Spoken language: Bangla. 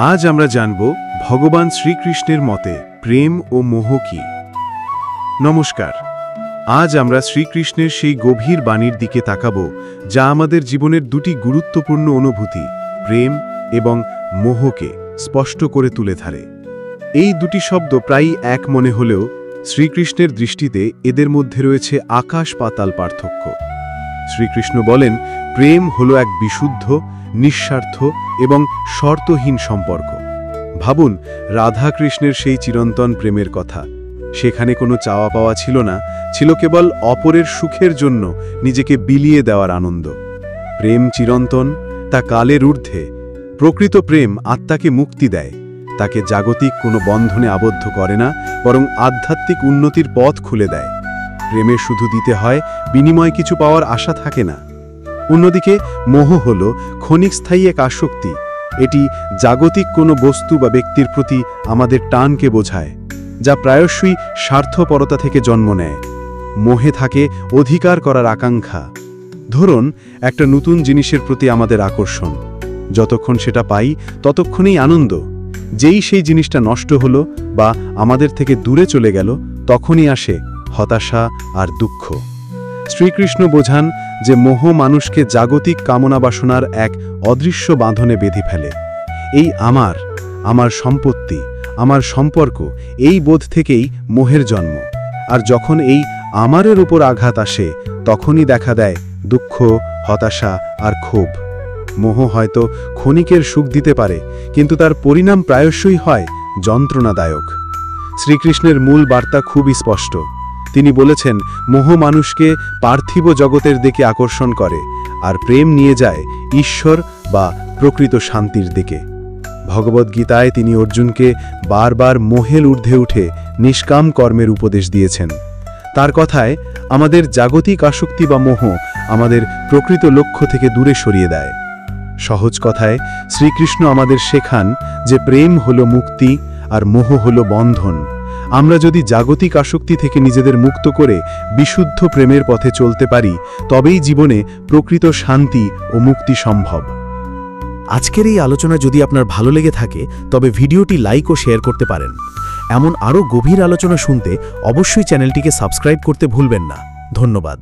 আজ আমরা জানব ভগবান শ্রীকৃষ্ণের মতে প্রেম ও মোহ কি। নমস্কার। আজ আমরা শ্রীকৃষ্ণের সেই গভীর বাণীর দিকে তাকাব, যা আমাদের জীবনের দুটি গুরুত্বপূর্ণ অনুভূতি প্রেম এবং মোহকে স্পষ্ট করে তুলে ধরে। এই দুটি শব্দ প্রায়ই এক মনে হলেও শ্রীকৃষ্ণের দৃষ্টিতে এদের মধ্যে রয়েছে আকাশ পাতাল পার্থক্য। শ্রীকৃষ্ণ বলেন, প্রেম হলো এক বিশুদ্ধ, নিঃস্বার্থ এবং শর্তহীন সম্পর্ক। ভাবুন রাধাকৃষ্ণের সেই চিরন্তন প্রেমের কথা। সেখানে কোনো চাওয়া পাওয়া ছিল না, ছিল কেবল অপরের সুখের জন্য নিজেকে বিলিয়ে দেওয়ার আনন্দ। প্রেম চিরন্তন, তা কালের ঊর্ধ্বে। প্রকৃত প্রেম আত্মাকে মুক্তি দেয়, তাকে জাগতিক কোনো বন্ধনে আবদ্ধ করে না, বরং আধ্যাত্মিক উন্নতির পথ খুলে দেয়। প্রেমে শুধু দিতে হয়, বিনিময়ে কিছু পাওয়ার আশা থাকে না। অন্যদিকে মোহ হল ক্ষণিকস্থায়ী এক আসক্তি। এটি জাগতিক কোনো বস্তু বা ব্যক্তির প্রতি আমাদের টানকে বোঝায়, যা প্রায়শই স্বার্থপরতা থেকে জন্ম নেয়। মোহে থাকে অধিকার করার আকাঙ্ক্ষা। ধরুন একটা নতুন জিনিসের প্রতি আমাদের আকর্ষণ। যতক্ষণ সেটা পাই ততক্ষণেই আনন্দ। যেই সেই জিনিসটা নষ্ট হলো বা আমাদের থেকে দূরে চলে গেল, তখনই আসে হতাশা আর দুঃখ। শ্রীকৃষ্ণ বোঝান যে মোহ মানুষকে জাগতিক কামনা বাসনার এক অদৃশ্য বাঁধনে বেঁধে ফেলে। এই আমার সম্পত্তি, আমার সম্পর্ক, এই বোধ থেকেই মোহের জন্ম। আর যখন এই আমারের উপর আঘাত আসে, তখনই দেখা দেয় দুঃখ, হতাশা আর ক্ষোভ। মোহ হয়তো ক্ষণিকের সুখ দিতে পারে, কিন্তু তার পরিণাম প্রায়শই হয় যন্ত্রণাদায়ক। শ্রীকৃষ্ণের মূল বার্তা খুবই স্পষ্ট। তিনি বলেছেন, মোহ মানুষকে পার্থিব জগতের দিকে আকর্ষণ করে, আর প্রেম নিয়ে যায় ঈশ্বর বা প্রকৃত শান্তির দিকে। ভগবদ্গীতায় তিনি অর্জুনকে বারবার মোহের ঊর্ধ্বে উঠে নিষ্কাম কর্মের উপদেশ দিয়েছেন। তার কথায় আমাদের জাগতিক আসক্তি বা মোহ আমাদের প্রকৃত লক্ষ্য থেকে দূরে সরিয়ে দেয়। সহজ কথায় শ্রীকৃষ্ণ আমাদের শেখান যে প্রেম হলো মুক্তি আর মোহ হলো বন্ধন। আমরা যদি জাগতিক আসক্তি থেকে নিজেদের মুক্ত করে বিশুদ্ধ প্রেমের পথে চলতে পারি, তবেই জীবনে প্রকৃত শান্তি ও মুক্তি সম্ভব। আজকের এই আলোচনা যদি আপনার ভালো লেগে থাকে, তবে ভিডিওটি লাইক ও শেয়ার করতে পারেন। এমন আরও গভীর আলোচনা শুনতে অবশ্যই চ্যানেলটিকে সাবস্ক্রাইব করতে ভুলবেন না। ধন্যবাদ।